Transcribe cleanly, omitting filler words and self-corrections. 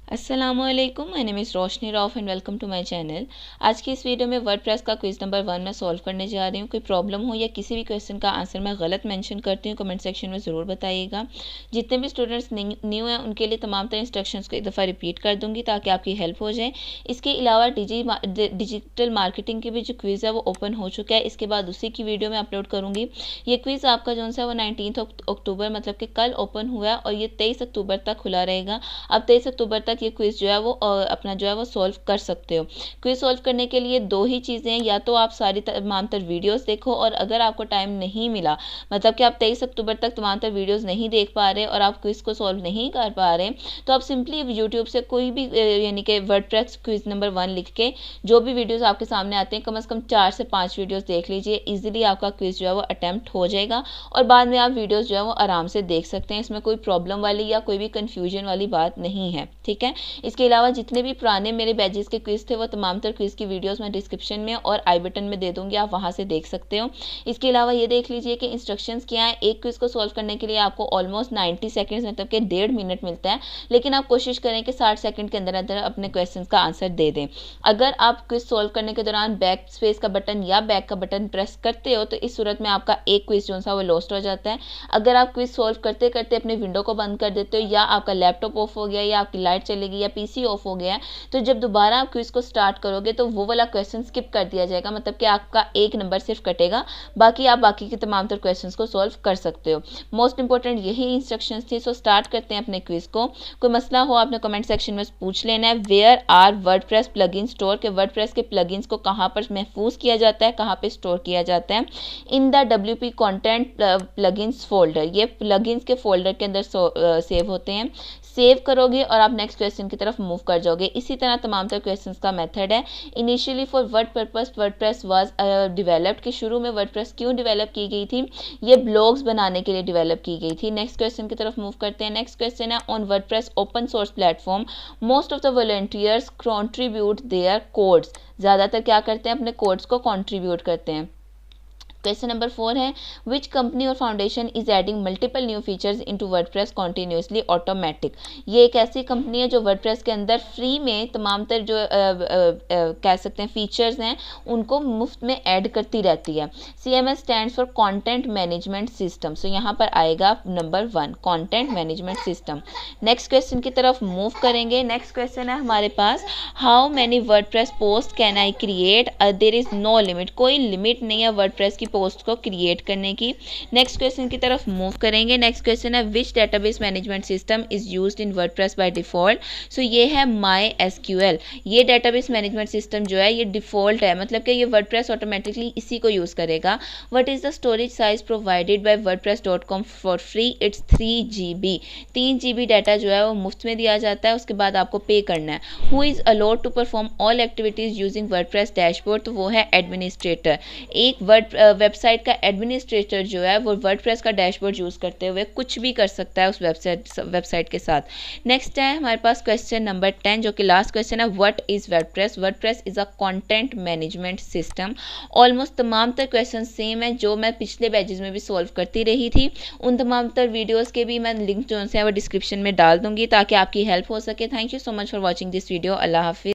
अस्सलामुअलैकुम, my name is Roshni Rauf and welcome to my channel. आज की इस वीडियो में वर्डप्रेस का क्विज़ नंबर 1 मैं सॉल्व करने जा रही हूँ। कोई प्रॉब्लम हो या किसी भी क्वेश्चन का आंसर मैं गलत मेंशन करती हूँ, कमेंट सेक्शन में ज़रूर बताइएगा। जितने भी स्टूडेंट्स न्यू हैं उनके लिए तमाम तरह इंस्ट्रक्शंस को एक दफ़ा रिपीट कर दूँगी ताकि आपकी हेल्प हो जाए। इसके अलावा डिजिटल मार्केटिंग के भी जो क्विज़ है वो ओपन हो चुका है, इसके बाद उसी की वीडियो मैं अपलोड करूँगी। ये क्विज़ आपका जो है वो 19 अक्टूबर मतलब कि कल ओपन हुआ है और ये 23 अक्टूबर तक खुला रहेगा। अब 23 अक्टूबर तक ये क्विज़ जो है वो अपना जो है वो सॉल्व कर सकते हो। क्विज़ सॉल्व करने के लिए दो ही चीज़ें हैं, या तो आप सारी तमाम तर वीडियोस देखो, और अगर आपको टाइम नहीं मिला मतलब कि आप 23 अक्टूबर तक तमाम तर वीडियोस नहीं देख पा रहे और आप क्विज़ को सॉल्व नहीं कर पा रहे, तो आप सिंपली यूट्यूब से कोई भी यानी कि वर्डप्रेस क्विज़ नंबर 1 लिख के जो भी वीडियोज़ आपके सामने आते हैं कम से कम 4 से 5 वीडियोज़ देख लीजिए। ईजिली आपका क्विज़ जो है वो अटैम्प्ट हो जाएगा और बाद में आप वीडियोज़ जो है वो आराम से देख सकते हैं। इसमें कोई प्रॉब्लम वाली या कोई भी कन्फ्यूजन वाली बात नहीं है, ठीक है। इसके अलावा जितने भी पुराने मेरे बैचेस के क्विज़ थे वो तमाम तर क्विज़ की वीडियोस मैं डिस्क्रिप्शन में और आई बटन में दे दूंगी, आप वहां से देख सकते हो। इसके अलावा ये देख लीजिए कि इंस्ट्रक्शंस क्या है। एक क्विज़ को सॉल्व करने के लिए आपको ऑलमोस्ट 90 सेकंड्स मतलब कि 1.5 मिनट मिलता है, लेकिन आप कोशिश करें कि 60 सेकंड के अंदर अंदर अपने क्वेश्चन का आंसर दे दें। अगर आप क्विज़ सॉल्व करने के दौरान बैक स्पेस का बटन या बैक का बटन प्रेस करते हो तो इस सूरत में आपका एक क्विज़ जो है वो लॉस्ट हो जाता है। अगर आप क्विज़ सॉल्व करते करते अपने विंडो को बंद कर देते हो, या आपका लैपटॉप ऑफ हो गया, या आपकी लाइट चलेगी, या पीसी ऑफ हो गया है, तो जब दोबारा आप क्विज़ को स्टार्ट करोगे तो वो वाला क्वेश्चन स्किप कर दिया जाएगा, मतलब कि आपका एक नंबर सिर्फ कटेगा, बाकी आप बाकी के तमाम तर क्वेश्चंस को सॉल्व कर सकते हो। मोस्ट इंपॉर्टेंट यही इंस्ट्रक्शंस थी। सो स्टार्ट करते हैं अपने क्विज़ को। कोई मसला हो आपने कमेंट सेक्शन में पूछ लेना है। Where are WordPress plugin store, के वर्डप्रेस के प्लगइन्स को कहाँ पर महफूज किया जाता है, कहाँ पे स्टोर किया जाता है। In the WP content plugins folder, ये प्लगइन्स के फोल्डर के अंदर सेव होते हैं। सेव करोगे और आप नेक्स्ट क्वेश्चन की तरफ मूव कर जाओगे। इसी तरह तमाम तर क्वेश्चंस का मेथड है। Initially for what purpose WordPress was developed, कि शुरू में वर्डप्रेस क्यों डेवलप की गई थी, ये ब्लॉग्स बनाने के लिए डेवलप की गई थी। नेक्स्ट क्वेश्चन की तरफ मूव करते हैं। नेक्स्ट क्वेश्चन है on WordPress open source platform most of the volunteers contribute their codes, ज़्यादातर क्या करते हैं अपने कोड्स को कंट्रीब्यूट करते हैं। क्वेश्चन नंबर 4 है विच कंपनी और foundation is adding multiple new features into WordPress continuously automatic, ये एक ऐसी कंपनी है जो वर्डप्रेस के अंदर फ्री में तमाम तर जो कह सकते हैं फीचर्स हैं उनको मुफ्त में ऐड करती रहती है। CMS stands for content management system. So यहाँ पर आएगा number 1 content management system. Next question की तरफ मूव करेंगे। नेक्स्ट क्वेश्चन है हमारे पास how many WordPress post can I create, there is no limit, कोई लिमिट नहीं है वर्डप्रेस की पोस्ट को क्रिएट करने की। नेक्स्ट क्वेश्चन की तरफ मूव करेंगे। नेक्स्ट क्वेश्चन है which database management system is used in WordPress by default. So ये है MySQL। ये डेटाबेस मैनेजमेंट सिस्टम जो है ये डिफॉल्ट है, मतलब कि ये वर्डप्रेस ऑटोमेटिकली इसी को यूज करेगा। What is the storage size provided by wordpress.com for free, it's 3 GB। 3 GB data जो है वो मुफ्त में दिया जाता है, उसके बाद आपको पे करना है। Who is allowed to perform all activities using WordPress dashboard, तो वो है एडमिनिस्ट्रेटर। एक वेबसाइट का एडमिनिस्ट्रेटर जो है वो वर्डप्रेस का डैशबोर्ड यूज़ करते हुए कुछ भी कर सकता है उस वेबसाइट के साथ। नेक्स्ट है हमारे पास क्वेश्चन नंबर 10 जो कि लास्ट क्वेश्चन है what is WordPress. WordPress is a content management system. Almost तमाम तर क्वेश्चन सेम है जो मैं पिछले बैचेस में भी सॉल्व करती रही थी। उन तमाम तर वीडियोज़ के भी मैं लिंक जो है वो डिस्क्रिप्शन में डाल दूंगी ताकि आपकी हेल्प हो सके। Thank you so much for watching this video. अल्लाह हाफिज़।